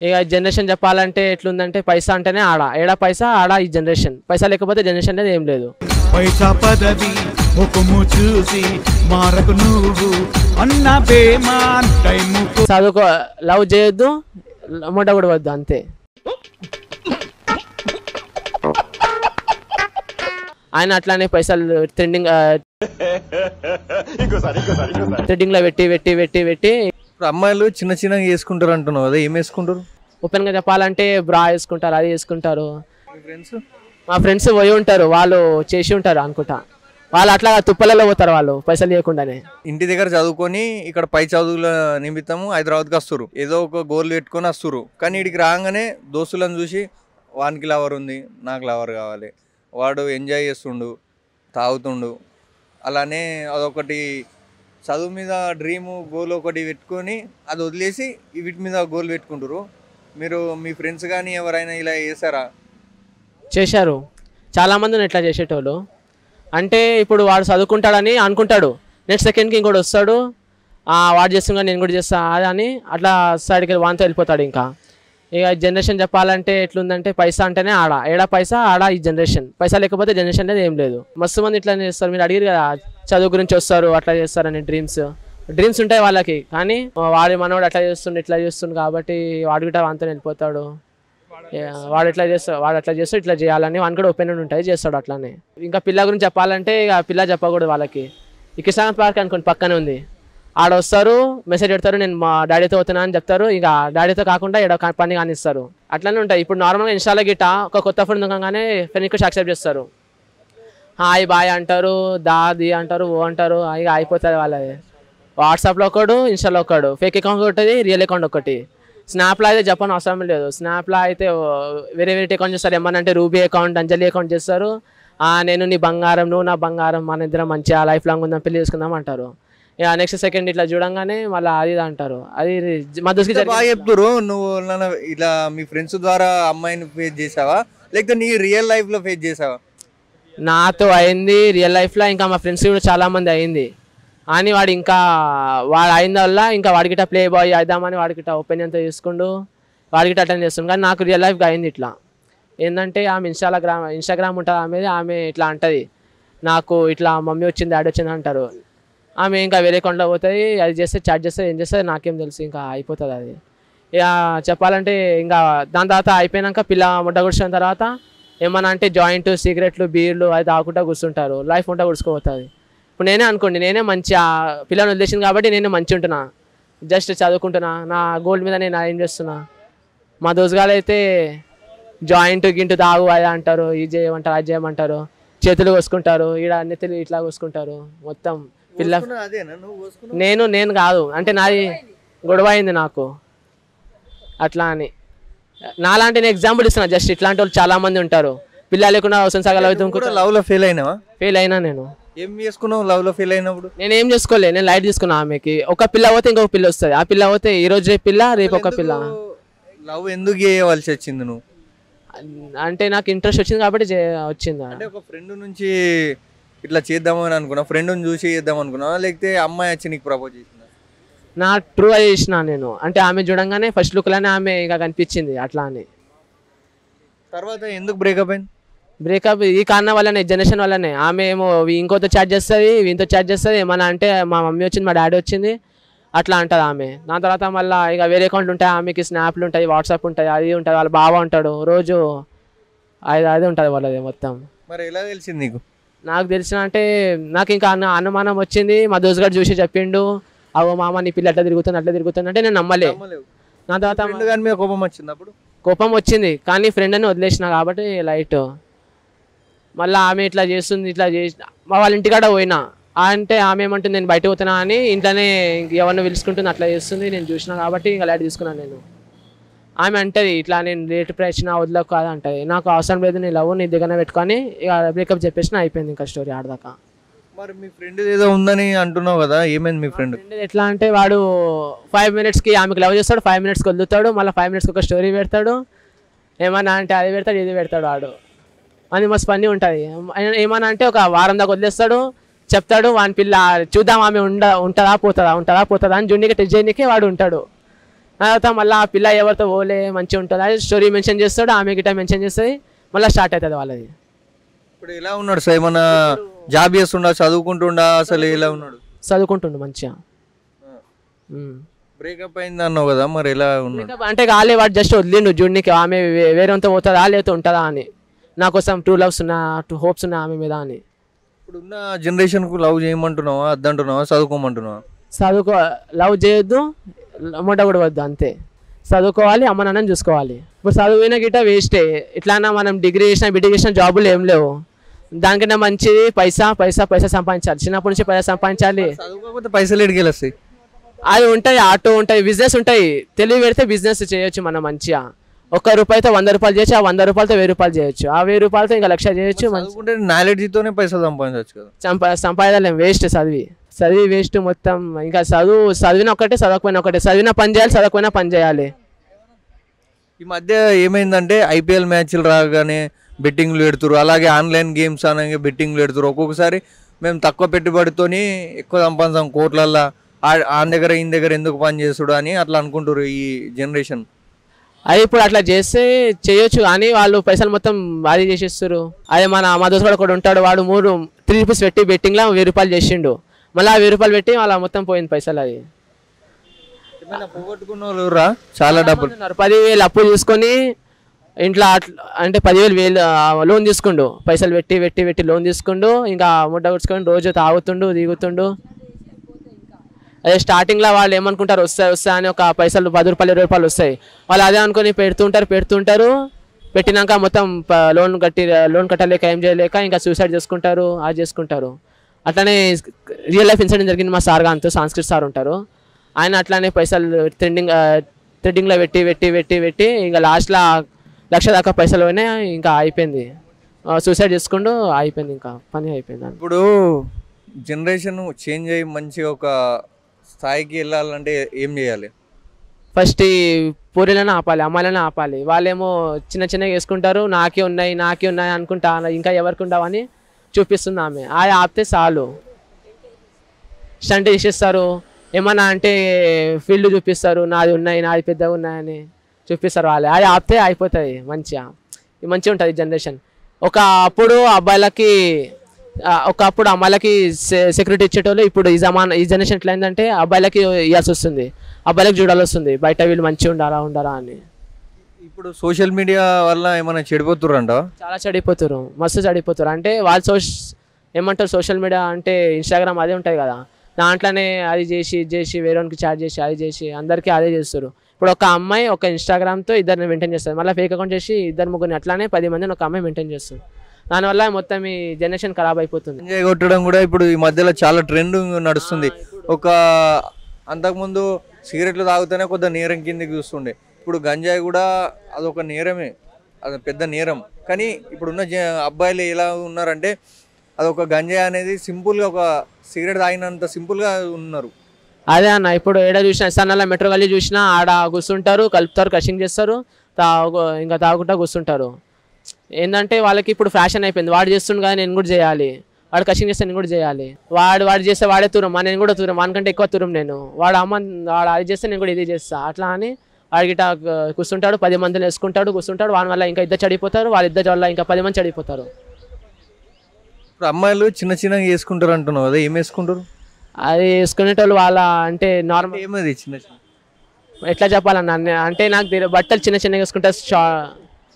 ఇక జనరేషన్ చెప్పాలంటే ఎట్లుందంటే పైసా అంటేనే ఆడ ఏడా పైసా ఆడ ఈ జనరేషన్ పైసా లేకపోతే జనరేషన్ అనేది ఏం లేదు. పైసా పదవి ముఖము చూసి మారకు నువ్వు అన్న బేమాన్ టైము చదువుకో లవ్ చేయొద్దు మొట్ట కూడా వద్దు అంతే. ఆయన అట్లానే పైసలు థ్రెడ్డింగ్ లో పెట్టి పెట్టి పెట్టి పెట్టి ఇప్పుడు అమ్మాయిలు చిన్న చిన్నగా వేసుకుంటారు అంటున్నావు కదా, ఏం వేసుకుంటారు? ఓపెన్ గా చెప్పాలంటే బ్రా వేసుకుంటారు, అది వేసుకుంటారు. ఫ్రెండ్స్ మా ఫ్రెండ్స్ పోయి ఉంటారు, వాళ్ళు చేసి ఉంటారు అనుకుంటా. వాళ్ళు అట్లా తుప్పలలో పోతారు వాళ్ళు పైసలు లేకుండానే. ఇంటి దగ్గర చదువుకొని ఇక్కడ పై చదువుల నిమిత్తము హైదరాబాద్కి వస్తారు, ఏదో ఒక గోల్ పెట్టుకొని వస్తారు. కానీ ఇక్కడికి రాగానే దోస్తులను చూసి వానికి లవర్ ఉంది, నాకు లవర్ కావాలి, వాడు ఎంజాయ్ చేస్తుండు, తాగుతుండు, అలానే అదొకటి చదువు మీద డ్రీము గోల్ ఒకటి పెట్టుకొని అది వదిలేసి వీటి మీద గోల్ పెట్టుకుంటారు. మీరు మీ ఫ్రెండ్స్ కానీ ఎవరైనా ఇలా చేశారా? చేశారు, చాలామంది ఇట్లా చేసేటోళ్ళు. అంటే ఇప్పుడు వాడు చదువుకుంటాడని అనుకుంటాడు, నెక్స్ట్ సెకండ్కి ఇంకోటి వస్తాడు, వాడు చేస్తున్నా నేను కూడా చేస్తా అని అట్లా సైడ్కి వాంతో వెళ్ళిపోతాడు. ఇంకా ఇక జనరేషన్ చెప్పాలంటే ఎట్లుందంటే పైసా అంటేనే ఆడ ఏడా పైసా ఆడ ఈ జనరేషన్ పైసా లేకపోతే జనరేషన్ అనేది ఏం లేదు. మస్తు మంది ఇట్లా చేస్తారు. మీరు అడిగారు కదా చదువు గురించి వస్తారు అట్లా చేస్తారని, డ్రీమ్స్ ఉంటాయి వాళ్ళకి. కానీ వాడి మనవాడు అట్లా చేస్తుండు ఇట్లా చేస్తుండు కాబట్టి వాడు కూడా వాంతో వెళ్ళిపోతాడు. వాడు అట్లా చేస్తాడు ఇట్లా చేయాలని వాని కూడా ఒపీనియన్ ఉంటాయి, చేస్తాడు అట్లానే. ఇంకా పిల్ల గురించి చెప్పాలంటే ఇక పిల్ల చెప్పకూడదు వాళ్ళకి. ఈ కిసాన్ పార్క్ అనుకోండి పక్కనే ఉంది, ఆడ వస్తారు మెసేజ్ పెడతారు నేను మా డాడీతో అవుతున్నా అని చెప్తారు. ఇక డాడీతో కాకుండా ఇక్కడ పని కానిస్తారు. అట్లనే ఉంటాయి. ఇప్పుడు నార్మల్గా ఇన్స్టాలో గిట్ట ఒక కొత్త ఫ్రెండ్ ఉండగానే ఫ్రెండ్ రిక్వెస్ట్ యాక్సెప్ట్ చేస్తారు, హాయ్ బాయ్ అంటారు, దాది అంటారు, ఓ అంటారు, ఇక అయిపోతుంది వాళ్ళది. వాట్సాప్లో ఒకడు, ఇన్స్టాలో ఒకడు, ఫేక్ అకౌంట్ ఒకటి, రియల్ అకౌంట్ ఒకటి. స్నాప్లో అయితే చెప్పని అవసరం లేదు. స్నాప్లో అయితే వేరే అకౌంట్ చేస్తారు, ఏమన్నా రూబీ అకౌంట్, అంజలి అకౌంట్ చేస్తారు. నేను నీ బంగారం, నువ్వు నా బంగారం, మన ఇద్దరం మంచిగా లైఫ్ లాంగ్ ఉందాం, పెళ్లి చేసుకుందాం అంటారు. ఇక నెక్స్ట్ సెకండ్ ఇట్లా చూడంగానే మళ్ళీ అది అంటారు. అది మా దోస్తుకి బాగా చెప్తారు. నువ్వు ఇలా మీ ఫ్రెండ్స్ ద్వారా అమ్మాయిని ఫేస్ చేసావా, లేకపోతే నీ రియల్ లైఫ్లో ఫేస్ చేసావా? నాతో అయింది రియల్ లైఫ్లో, ఇంకా మా ఫ్రెండ్స్ కూడా చాలామంది అయింది. అని వాడు అయిన వల్ల ఇంకా వాడికిట ప్లే బాయ్ అయిద్దామని వాడికిట ఒపీనియన్తో తీసుకుండు, వాడికిట అటెండ్ చేస్తుండు. కానీ నాకు రియల్ లైఫ్గా అయింది ఇట్లా. ఏంటంటే ఆమె ఇన్స్టాగ్రామ్ ఉంటుంది, ఆమె ఇట్లా అంటుంది నాకు ఇట్లా మమ్మీ వచ్చింది డాడీ వచ్చింది అంటారు. ఆమె ఇంకా వేరే అకౌంట్లో పోతుంది, అది చేస్తే చాట్ చేస్తే ఏం చేస్తే నాకేం తెలుసు, ఇంకా అయిపోతుంది అది. ఇక చెప్పాలంటే ఇంకా దాని తర్వాత అయిపోయాక పిల్ల ముడ్డ కూర్చున్న తర్వాత ఏమన్నా అంటే జాయింట్ సిగరెట్లు బీర్లు అది తాగుకుంటా కూర్చుంటారు, లైఫ్ ఉంటా కూర్చుకోపోతుంది. ఇప్పుడు నేనే అనుకోండి, నేనే మంచిగా పిల్లని వదిలేసింది కాబట్టి నేనే మంచి ఉంటున్నా, జస్ట్ చదువుకుంటున్నా, నా గోల్డ్ మీద నేను ఏం చేస్తున్నా. మా దోస్తుగాలు అయితే జాయింట్ గింటు తాగు అది అంటారు, ఇది చేయమంటారు అది చేయమంటారు, చేతులు కోసుకుంటారు, ఈడ నెత్తులు ఇట్లా కోసుకుంటారు మొత్తం. పిల్ల నేను కాదు అంటే నాది గొడవ అయింది నాకు అట్లా అని. నాలాంటి నేను ఎగ్జాంపుల్ ఇస్తున్నా, జస్ట్ ఇట్లాంటి వాళ్ళు చాలా మంది ఉంటారు. పిల్ల లేకుండా అవసరం సగలు అవుతుంది. లవ్లో ఫెయిల్ అయినావా? ఫెయిల్ అయినా నేను. ఏం చేసుకున్నావు లవ్లో ఫెయిల్ అయినప్పుడు? నేను ఏం చేసుకోలే, నేను లైట్ తీసుకున్నా. ఆమెకి ఒక పిల్ల పోతే ఇంకొక పిల్ల వస్తుంది, ఆ పిల్ల పోతే ఈ రోజు రేపు పిల్ల, రేపు ఒక పిల్ల. లవ్ ఎందుకు చేయవలసి వచ్చింది నువ్వు? అంటే నాకు ఇంట్రెస్ట్ వచ్చింది కాబట్టి వచ్చింది. అంటే ఒక ఫ్రెండ్ నుంచి ఇట్లా చేద్దామని అనుకున్నా, ఫ్రెండ్ని చూసి చేద్దాం అనుకున్నా, లేకపోతే అమ్మాయి వచ్చి నీకు ప్రపోజ్ చేసిందా? నా ట్రూ అది చేసిన నేను. అంటే ఆమె చూడంగానే ఫస్ట్ లుక్లోనే ఆమె ఇక కనిపించింది అట్లా అని. తర్వాత ఎందుకు బ్రేకప్ అయింది? బ్రేకప్ ఈ కారణం వల్లనే, జనరేషన్ వల్లనే. ఆమె ఏమో ఇంకోతో చాట్ చేస్తుంది, వీంతో చాట్ చేస్తుంది, ఏమన్నా అంటే మా మమ్మీ వచ్చింది, మా డాడీ వచ్చింది అట్లా అంటుంది ఆమె. దాని తర్వాత మళ్ళీ ఇక వేరే అకౌంట్లు ఉంటాయి, ఆమెకి స్నాప్లు ఉంటాయి, వాట్సాప్ ఉంటాయి, అది ఉంటుంది, వాళ్ళ బావ ఉంటాడు, రోజు అది ఉంటుంది వాళ్ళది మొత్తం. మరి ఎలా తెలిసింది నీకు? నాకు తెలిసిన అంటే నాకు ఇంకా అనుమానం వచ్చింది. మా దోస్తుగాడు చూసి చెప్పిండు, అవో మామ నీ పిల్ల అట్లా తిరుగుతుంది అంటే నేను నమ్మలే. నా తర్వాత మీద కోపం వచ్చింది, అప్పుడు కోపం వచ్చింది కానీ ఫ్రెండ్ అని వదిలేసిన కాబట్టి లైట్. మళ్ళీ ఆమె ఇట్లా చేస్తుంది, ఇట్లా చేసి మా వాళ్ళ ఇంటికాడ పోయినా అంటే ఆమె ఏమంటుంది నేను బయట పోతున్నా అని, ఇంట్లోనే ఎవరిని పిలుచుకుంటుంది, అట్లా చేస్తుంది. నేను చూసినా కాబట్టి ఇంకా లైట్ తీసుకున్నాను నేను. ఆమె అంటది ఇట్లా నేను రేటు ప్రశ్న వదలకు కాదు అంటది, నాకు అవసరం లేదు, నీ లవ్ నీ దగ్గర పెట్టుకొని ఇక బ్రేకప్ చెప్పేసిన అయిపోయింది ఇంకా స్టోరీ ఆడదాకా. మరి మీ ఫ్రెండ్ ఏదో ఉందని అంటున్నావు కదా, ఏమైంది మీ ఫ్రెండ్? ఎట్లా అంటే వాడు 5 minutesకి ఆమెకు లవ్ చేస్తాడు, 5 minutesకి వదులుతాడు, మళ్ళీ 5 minutesకి ఒక స్టోరీ పెడతాడు, ఏమన్నా అంటే అది పెడతాడు ఇది పెడతాడు. వాడు అది మస్తు పని ఉంటుంది. ఏమన్నా అంటే ఒక వారం దాకా వదిలేస్తాడు, చెప్తాడు వాని పిల్ల చూద్దాం ఆమె ఉంటుందా పోతుందా అని జుండికి టెస్ట్ చేయడానికే వాడు ఉంటాడు. తర్వాత మళ్ళీ ఆ పిల్ల ఎవరితో పోలే మంచిగా ఉంటుంది అది స్టోరీ మెన్షన్ చేస్తాడు, ఆమె గిట్ట మెన్షన్ చేస్తుంది, మళ్ళీ స్టార్ట్ అవుతుంది వాళ్ళది. ఇప్పుడు ఎలా ఉన్నాడు సార్? ఏమన్నా జాబ్ చేస్తుండా, చదువుకుంటుండా, అసలు ఎలా ఉన్నాడు? చదువుకుంటుండు మంచిగా. బ్రేకప్ అయింది అన్నావు కదా, మరి ఎలా ఉన్నాడు? అంటే కాలే, వాడు జస్ట్ వదిలిండు జూడ్నికి, ఆమె వేరేంతో పోతుందా లేకపోతే ఉంటుందా అని, నా కోసం 2 loves ఉన్నా 2 hopes ఉన్నా ఆమె మీద అని. ఇప్పుడున్న జనరేషన్కు లవ్ చేయమంటున్నావా, అద్దంటున్నావా, చదువుకోమంటున్నావా? లవ్ చేయొద్దు, మొట్ట కూడా వద్దు, అంతే. చదువుకోవాలి, అమ్మ నాన్నని చూసుకోవాలి. ఇప్పుడు చదువున గిట్ట వేస్టే, ఇట్లానా మనం డిగ్రీ చేసినా బీటెక్ చేసిన జాబులు ఏం లేవు. దానికన్నా మంచిది పైసా పైసా పైసా సంపాదించాలి, చిన్నప్పటి నుంచి పైసా సంపాదించాలి. చదువుకోకపోతే పైసలు ఎడికెళ్ళి వస్తాయి? అది ఉంటాయి, ఆటో ఉంటాయి, బిజినెస్ ఉంటాయి. తెలివి పెడితే బిజినెస్ చేయొచ్చు మనం మంచిగా. 1 రూపాయితో 100 రూపాయలు చేయొచ్చు, ఆ 100 రూపాయలతో 1000 రూపాయలు చేయొచ్చు, ఆ 1000 రూపాయలతో ఇంకా 1,00,000 చేయొచ్చు. నాలెడ్జ్తోనే పైసలు సంపాదించవచ్చు కదా. సంపాదలేం, వేస్ట్. చదివి వేస్ట్ మొత్తం. ఇంకా చదివిన ఒకటే, చదవకపోయినా ఒకటే. చదివిన పని చేయాలి, చదవకపోయినా పని చేయాలి. ఈ మధ్య ఏమైందంటే ఐపీఎల్ మ్యాచ్లు రాగానే బెట్టింగ్లు పెడుతురు, అలాగే ఆన్లైన్ గేమ్స్ అనగా బెట్టింగ్లు పెడుతురు. ఒక్కొక్కసారి మేము తక్కువ పెట్టుబడితోని ఎక్కువ సంపాదించాం కోట్లల్లో, ఆ దగ్గర ఈయన దగ్గర ఎందుకు పని చేస్తుడు అని అట్లా అనుకుంటారు ఈ జనరేషన్. అది ఇప్పుడు అట్లా చేస్తే చేయొచ్చు, కానీ వాళ్ళు పైసలు మొత్తం భారీ చేసేస్తారు. అదే మా దోస్తు కూడా ఉంటాడు, వాడు 3 రూపీస్ పెట్టి బెట్టింగ్లో 1000 రూపాయలు చేసిండు, మళ్ళీ ఆ 1000 రూపాయలు పెట్టి వాళ్ళ మొత్తం పోయింది పైసలు. అది పోగొట్టుకున్న వాళ్ళు చాలా డబ్బులు 10,000 అప్పు తీసుకొని ఇంట్లో అంటే 10,000 లోన్ తీసుకుండు, పైసలు పెట్టి పెట్టి పెట్టి లోన్ తీసుకుండు, ఇంకా ముడ్డ కూర్చుకొని రోజు తాగుతుండు దిగుతుండు. అదే స్టార్టింగ్లో వాళ్ళు ఏమనుకుంటారు, వస్తాయి అని ఒక పైసలు 10 రూపాయలు 20 రూపాయలు వస్తాయి, వాళ్ళు అదే అనుకొని పెడుతుంటారు. పెట్టినాక మొత్తం లోన్ కట్టలేక ఏం చేయలేక ఇంకా సూసైడ్ చేసుకుంటారు, అది చేసుకుంటారు. అట్లనే రియల్ లైఫ్ ఇన్సిడెంట్ జరిగింది. మా సార్ గాంతో సంస్కృత్ సార్ ఉంటారు, ఆయన అట్లానే పైసలు థ్రెడ్డింగ్లో పెట్టి పెట్టి పెట్టి పెట్టి ఇంకా లాస్ట్లో 1,00,000 దాకా పైసలు పోయినాయి, ఇంకా అయిపోయింది. సూసైడ్ చేసుకుంటూ అయిపోయింది, ఇంకా పని అయిపోయింది. ఇప్పుడు జనరేషన్ చేంజ్ అయ్యి మంచిగా ఒక స్థాయికి వెళ్ళాలంటే ఏం చేయాలి? ఫస్ట్ ఈ పూరీలను ఆపాలి, అమ్మాయిలను ఆపాలి. వాళ్ళేమో చిన్నగా వేసుకుంటారు, నాకే ఉన్నాయి అనుకుంటా, ఇంకా ఎవరికి ఉండవని చూపిస్తుంది ఆమె. అది ఆపితే చాలు, స్టంట్ చేసేస్తారు. ఏమన్నా అంటే ఫీల్డ్ చూపిస్తారు, నాది పెద్దగా ఉన్నాయని చూపిస్తారు వాళ్ళే. అది ఆపితే అయిపోతుంది, మంచిగా ఉంటుంది జనరేషన్. ఒకప్పుడు అమ్మాయిలకి సెక్యూరిటీ ఇచ్చేటోళ్ళు, ఇప్పుడు ఈ జనరేషన్ ఎట్లా అయిందంటే అబ్బాయిలకి ఇవ్వాల్సి వస్తుంది, అబ్బాయిలకు చూడాల్సి వస్తుంది బయట, వీళ్ళు మంచిగా ఉండరా అని. ఇప్పుడు సోషల్ మీడియా వల్ల ఏమైనా చెడిపోతుర్రంట? చాలా చెడిపోతారు, మస్తు చెడిపోతారు. అంటే వాళ్ళు ఏమంటారు, సోషల్ మీడియా అంటే ఇన్స్టాగ్రామ్ అదే ఉంటుంది కదా, దాంట్లోనే అది చేసి వేరేకి చాట్ చేసి అది చేసి అందరికీ అదే చేస్తారు. ఇప్పుడు ఒక అమ్మాయి ఒక ఇన్స్టాగ్రామ్తో 2 మెయింటైన్ చేస్తుంది, మళ్ళీ ఫేక్ అకౌంట్ చేసి 2-3 అట్లానే 10 మందిని ఒక అమ్మాయి మెయింటైన్ చేస్తుంది. దానివల్ల మొత్తం ఈ జనరేషన్ ఖరాబ్ అయిపోతుంది. ఎంజాయ్ కొట్టడం కూడా ఇప్పుడు ఈ మధ్యలో చాలా ట్రెండ్ నడుస్తుంది. అంతకుముందు సిగరెట్లు తాగుతూనే కొద్దిగా నేరం కిందకి చూస్తుండే, ఇప్పుడు గంజాయి కూడా అదొక నేరమే, అది పెద్ద నేరం. కానీ ఇప్పుడున్న అబ్బాయిలు ఎలా ఉన్నారంటే అదొక గంజాయి అనేది సింపుల్గా ఒక సిగరెట్ తాగినంత సింపుల్గా ఉన్నారు. అదే అన్న, ఇప్పుడు ఏడా చూసినా సన్నల మెట్రో గల్లీ చూసినా ఆడ కూర్చుంటారు, కలుపుతారు, కషింగ్ చేస్తారు, ఇంకా తాగుకుంటా కూర్చుంటారు. ఏంటంటే వాళ్ళకి ఇప్పుడు ఫ్యాషన్ అయిపోయింది, వాడు చేస్తుండు కదా నేను కూడా చేయాలి, వాడు కషింగ్ చేస్తే నేను కూడా చేయాలి, వాడు చేస్తే వాడే తూరం, నేను కూడా తూరం, వానికంటే ఎక్కువ తూరం నేను, వాడు అది చేస్తే నేను కూడా ఇది చేస్తా, అట్లా అని వాడి గిట్ట కూర్చుంటాడు, 10 మందిని వేసుకుంటాడు కూర్చుంటాడు. వాని వల్ల ఇంకా 2 చెడిపోతారు, వాళ్ళిద్దరి వల్ల ఇంకా 10 మంది చెడిపోతారు. ఇప్పుడు అమ్మాయిలు చిన్నగా వేసుకుంటారు అంటున్నావు కదా, ఏం వేసుకుంటారు? అది వేసుకునేటోళ్ళు వాళ్ళ అంటే నార్మల్, ఏమది చిన్న ఎట్లా చెప్పాలన్న, అంటే నాకు బట్టలు చిన్నగా వేసుకుంటారు,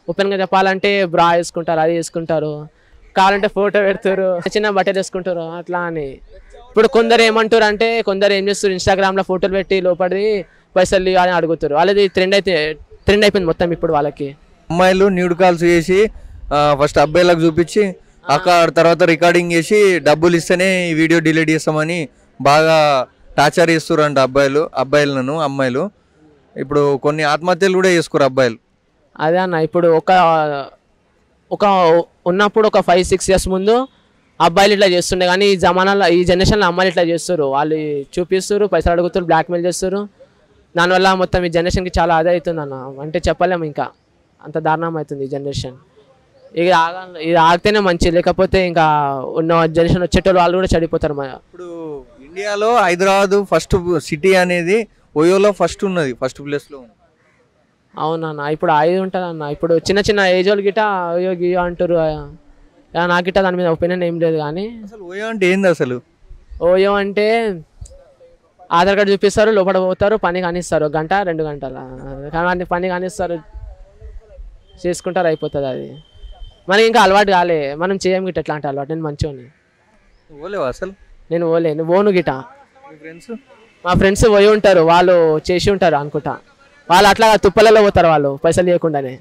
ఓపెన్గా చెప్పాలంటే బ్రా వేసుకుంటారు, అది వేసుకుంటారు, కావాలంటే ఫోటో పెడతారు, చిన్న బట్టలు వేసుకుంటారు అట్లా అని. ఇప్పుడు కొందరు ఏమంటారు అంటే, కొందరు ఏం చేస్తారు, ఇన్స్టాగ్రామ్లో ఫోటోలు పెట్టి లోపడి పైసలు అని అడుగుతారు. వాళ్ళది ట్రెండ్ అయిపోయింది మొత్తం ఇప్పుడు వాళ్ళకి. అమ్మాయిలు న్యూడ్ కాల్స్ చేసి ఫస్ట్ అబ్బాయిలకు చూపించి అక్కడ తర్వాత రికార్డింగ్ చేసి డబ్బులు ఇస్తేనే ఈ వీడియో డిలీట్ చేస్తామని బాగా టార్చర్ చేస్తుర్రంట అబ్బాయిలను అమ్మాయిలు. ఇప్పుడు కొన్ని ఆత్మహత్యలు కూడా చేసుకోరు అబ్బాయిలు. అదే అన్న, ఇప్పుడు ఉన్నప్పుడు ఒక 5-6 years ముందు అబ్బాయిలు ఇట్లా చేస్తుండే, కానీ ఈ జనరేషన్లో అమ్మాయిలు ఇట్లా చేస్తారు, వాళ్ళు చూపిస్తారు, పైసలు అడుగుతారు, బ్లాక్మెయిల్ చేస్తారు. దానివల్ల మొత్తం ఈ జనరేషన్కి చాలా ఆదా అవుతుంది అన్న, అంటే చెప్పలేము, ఇంకా అంత దారుణం అవుతుంది ఈ జనరేషన్. ఇది ఆగితేనే మంచి, లేకపోతే ఇంకా ఉన్న జనరేషన్ వచ్చేటోళ్ళు వాళ్ళు కూడా చెడిపోతారు. ఇప్పుడు ఇండియాలో హైదరాబాద్ ఫస్ట్ సిటీ అనేది ఓయోలో ఫస్ట్ ఉన్నది, ఫస్ట్ ప్లేస్లో ఉంది. అవునన్నా ఇప్పుడు అది ఉంటుంది అన్న. ఇప్పుడు చిన్న చిన్న ఏజ్ వాళ్ళు గిట అయ్యో గియో అంటారు. నాకు గిట్ట దాని మీద ఒపీనియన్ ఏం లేదు. కానీ అసలు ఓయో అంటే ఏంది అసలు? ఓయో అంటే ఆధార్ కార్డు చూపిస్తారు, లోపల పోతారు, పని కానిస్తారు, 1-2 గంటల కానీ పని కానిస్తారు, చేసుకుంటారు, అయిపోతుంది. అది మనకి ఇంకా అలవాటు కాలే, మనం చేయం గిట్ట ఎట్లాంటి అలవాటు. నేను మంచిగా ఓలేవా అసలు? నేను ఓలే, నువ్వు ఓను గిట. మీ ఫ్రెండ్స్? మా ఫ్రెండ్స్ పోయి ఉంటారు, వాళ్ళు చేసి ఉంటారు అనుకుంటా. వాళ్ళు అట్లా తుప్పలలో పోతారు వాళ్ళు పైసలు ఇవ్వకుండానే.